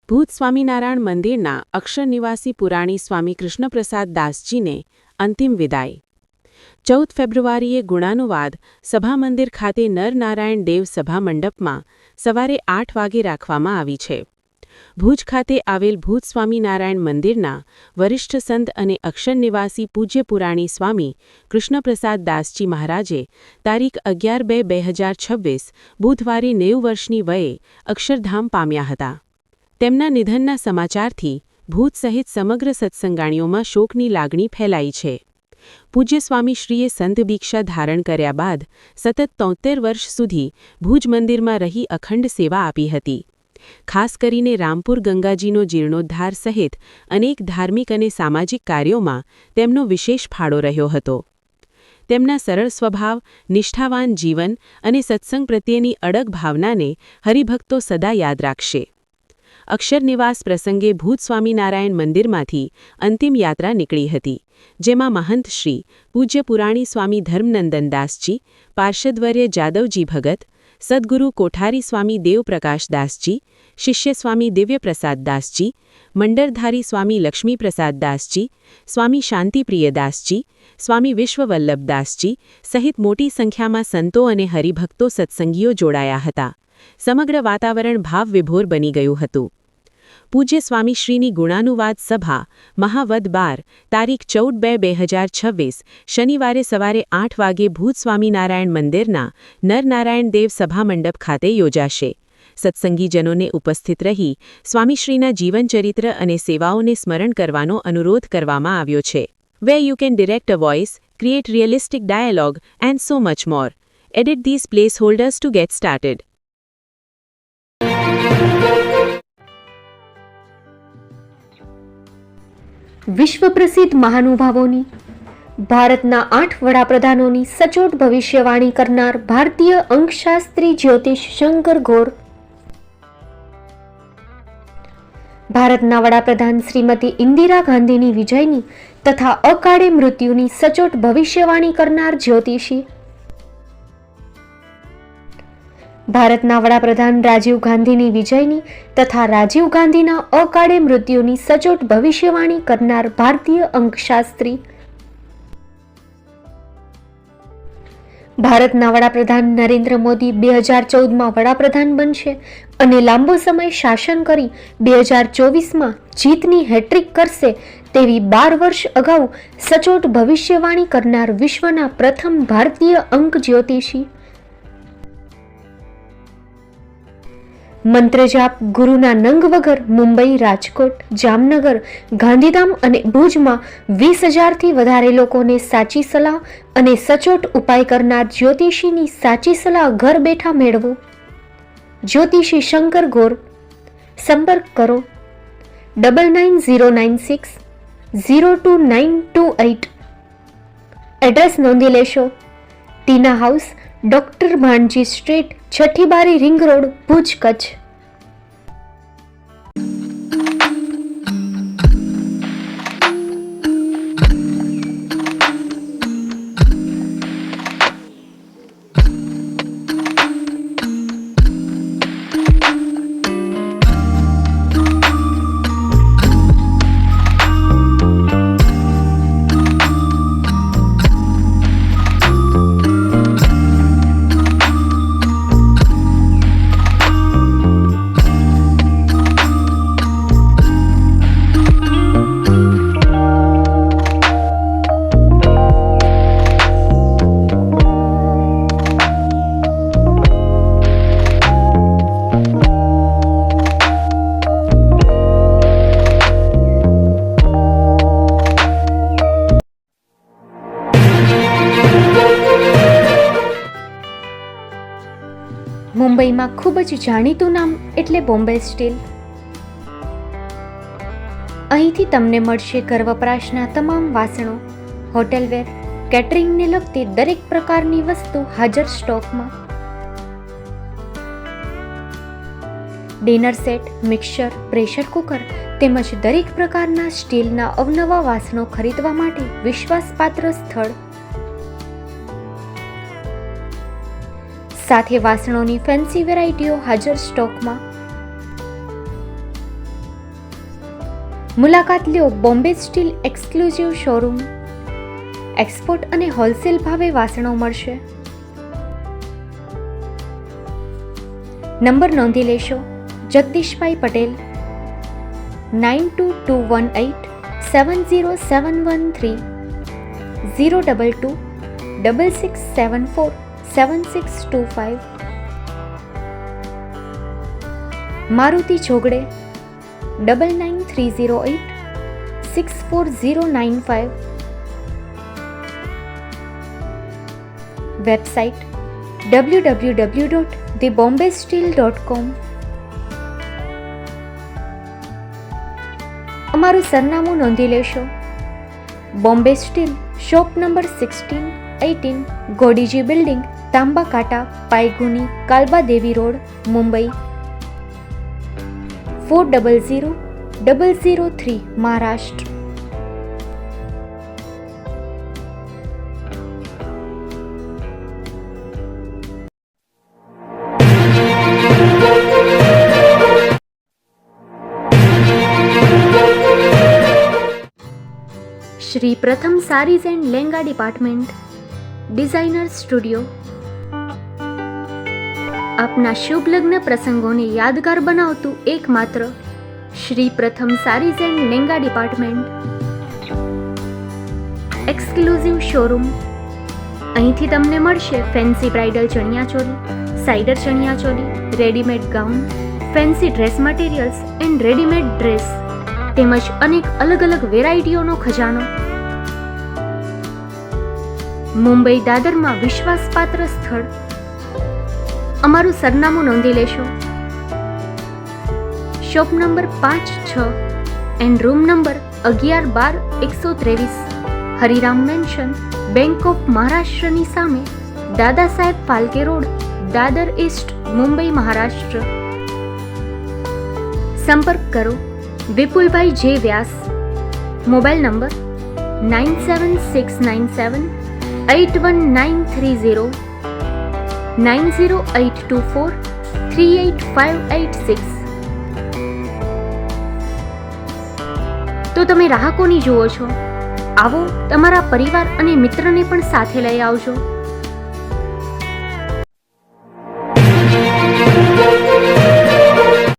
ભૂત સ્વામિનારાયણ મંદિરના અક્ષર નિવાસી પુરાણી સ્વામી કૃષ્ણપ્રસાદ દાસજીને અંતિમ વિદાય. 14 ફેબ્રુઆરીએ ગુણાનુવાદ સભા મંદિર ખાતે નરનારાયણ દેવ સભા મંડપમાં સવારે 8 વાગે રાખવામાં આવી છે. ભુજ ખાતે આવેલ ભૂત સ્વામિનારાયણ મંદિરના વરિષ્ઠ સંત અને અક્ષર નિવાસી પૂજ્ય પુરાણી સ્વામી કૃષ્ણપ્રસાદ દાસજી મહારાજે તારીખ 11/2/2026 બુધવારે 90 વર્ષની વયે અક્ષરધામ પામ્યા હતા. તેમના નિધનના સમાચારથી ભૂત સહિત સમગ્ર સત્સંગાણીઓમાં શોકની લાગણી ફેલાઈ છે. પૂજ્ય સ્વામીશ્રીએ સંત દીક્ષા ધારણ કર્યા બાદ સતત 73 વર્ષ સુધી ભુજ મંદિરમાં રહી અખંડ સેવા આપી હતી. ખાસ કરીને રામપુર ગંગાજીનો જીર્ણોદ્ધાર સહિત અનેક ધાર્મિક અને સામાજિક કાર્યોમાં તેમનો વિશેષ ફાળો રહ્યો હતો. તેમના સરળ સ્વભાવ, નિષ્ઠાવાન જીવન અને સત્સંગ પ્રત્યેની અડગ ભાવનાને હરિભક્તો સદા યાદ રાખશે. અક્ષર નિવાસ પ્રસંગે ભૂત સ્વામિનારાયણ મંદિરમાંથી અંતિમ યાત્રા નીકળી હતી, જેમાં મહંત શ્રી પૂજ્ય પુરાણી સ્વામી ધર્મનંદન દાસજી, પાર્ષદવર્ય જાદવજી ભગત, સદગુરુ કોઠારી સ્વામી દેવપ્રકાશ દાસજી, શિષ્ય સ્વામી દિવ્યપ્રસાદ દાસજી, મંડળધારી સ્વામી લક્ષ્મીપ્રસાદ દાસજી, સ્વામી શાંતિપ્રિય દાસજી, સ્વામી વિશ્વવલ્લભ દાસજી સહિત મોટી સંખ્યામાં સંતો અને હરિભક્તો સત્સંગીઓ જોડાયા હતા. સમગ્ર વાતાવરણ ભાવવિભોર બની ગયું હતું. પૂજ્ય સ્વામીશ્રીની ગુણાનુવાદ સભા મહાવદ 12 તારીખ 14/2/2026 શનિવારે સવારે 8 વાગે ભૂત સ્વામિનારાયણ મંદિરના નરનારાયણ દેવ સભા મંડપ ખાતે યોજાશે. સત્સંગીજનોને ઉપસ્થિત રહી સ્વામીશ્રીના જીવનચરિત્ર અને સેવાઓને સ્મરણ કરવાનો અનુરોધ કરવામાં આવ્યો છે. Where you can direct a voice, create realistic dialogue and so much more. Edit these placeholders to get started. વિશ્વ પ્રસિદ્ધ મહાનુભાવોની, ભારતના 8 વડાપ્રધાનોની સચોટ ભવિષ્યવાણી કરનાર ભારતીય અંકશાસ્ત્રી જ્યોતિષ શંકર ગોર, ભારતના વડાપ્રધાન શ્રીમતી ઇન્દિરા ગાંધીની વિજયની તથા અકાળે મૃત્યુની સચોટ ભવિષ્યવાણી કરનાર જ્યોતિષી, ભારતના વડાપ્રધાન રાજીવ ગાંધીની વિજયની તથા રાજીવ ગાંધીના અકાળે મૃત્યુની સચોટ ભવિષ્યવાણી કરનાર ભારતીય અંકશાસ્ત્રી, ભારતના વડાપ્રધાન નરેન્દ્ર મોદી 2014માં વડાપ્રધાન બનશે અને લાંબો સમય શાસન કરી 2024માં જીતની હેટ્રિક કરશે તેવી 12 વર્ષ અગાઉ સચોટ ભવિષ્યવાણી કરનાર વિશ્વના પ્રથમ ભારતીય અંક જ્યોતિષી, મંત્રજાપ ગુરુના નંગ વગર મુંબઈ, રાજકોટ, જામનગર, ગાંધીધામ અને ભુજમાં 20,000થી વધારે લોકોને સાચી સલાહ અને સચોટ ઉપાય કરનાર જ્યોતિષીની સાચી સલાહ ઘર બેઠા મેળવો. જ્યોતિષી શંકર ગોર. સંપર્ક કરો 9909602928. એડ્રેસ નોંધી લેશો. ટીના હાઉસ, ડોક્ટર ભાણજી સ્ટ્રીટ, છઠ્ઠી બારી, રિંગ રોડ, ભુજ, કચ્છ. મુંબઈમાં ખૂબ જ જાણીતું નામ એટલે બોમ્બે સ્ટીલ. અહીંથી તમને મળશે ઘર વપરાશના તમામ વાસણો, હોટેલવેર, કેટરિંગને લગતી દરેક પ્રકારની વસ્તુ હાજર સ્ટોકમાં. Dinner set, mixer, pressure cooker તેમજ દરેક પ્રકારના સ્ટીલના અવનવા વાસણો ખરીદવા માટે વિશ્વાસપાત્ર સ્થળ. સાથે વાસણોની ફેન્સી વેરાયટીઓ હાજર સ્ટોકમાં. મુલાકાત લ્યો Bombay steel exclusive showroom. Export અને હોલસેલ ભાવે વાસણો મળશે. નંબર નોંધી લેશો. જગદીશભાઈ પટેલ 9221870713 022 6674 7625. મારુતિ જોગડે 9930864095. Website www.thebombasteel.com. અમારું સરનામું નોંધી લેશો. Bombay steel, shop number 16-18, Godiji building, Tamba Kanta, Paydhuni, Kalba Devi road, Mumbai 400003, Maharashtra. Shri Pratham sarees and Langa department, designer studio. આપના શુભ લગ્ન પ્રસંગોને યાદગાર બનાવતું એકમાત્ર Shri Pratham sarees and Langa department, exclusive showroom. અહીંથી તમને મળશે fancy bridal chaniya choli, cider chaniya choli, readymade gown, fancy dress materials and readymade dress તેમજ અનેક અલગ અલગ વેરાયટીઓનો ખજાનો. મુંબઈ દાદરમાં વિશ્વાસપાત્ર સ્થળ. અમારું સરનામું નોંધી લેશો. Shop number 5-6 and room number 11-12-123, Hariram mansion, bank of મહારાષ્ટ્રની સામે, દાદા સાહેબ ફાલ્કે રોડ, દાદર ઈસ્ટ, મુંબઈ, મહારાષ્ટ્ર. સંપર્ક કરો વિપુલભાઈ જે વ્યાસ. Mobile number 9769781930, 9082438586. તો તમે રાહકોની જુઓ છો, આવો તમારા પરિવાર અને મિત્રને પણ સાથે લઈ આવજો.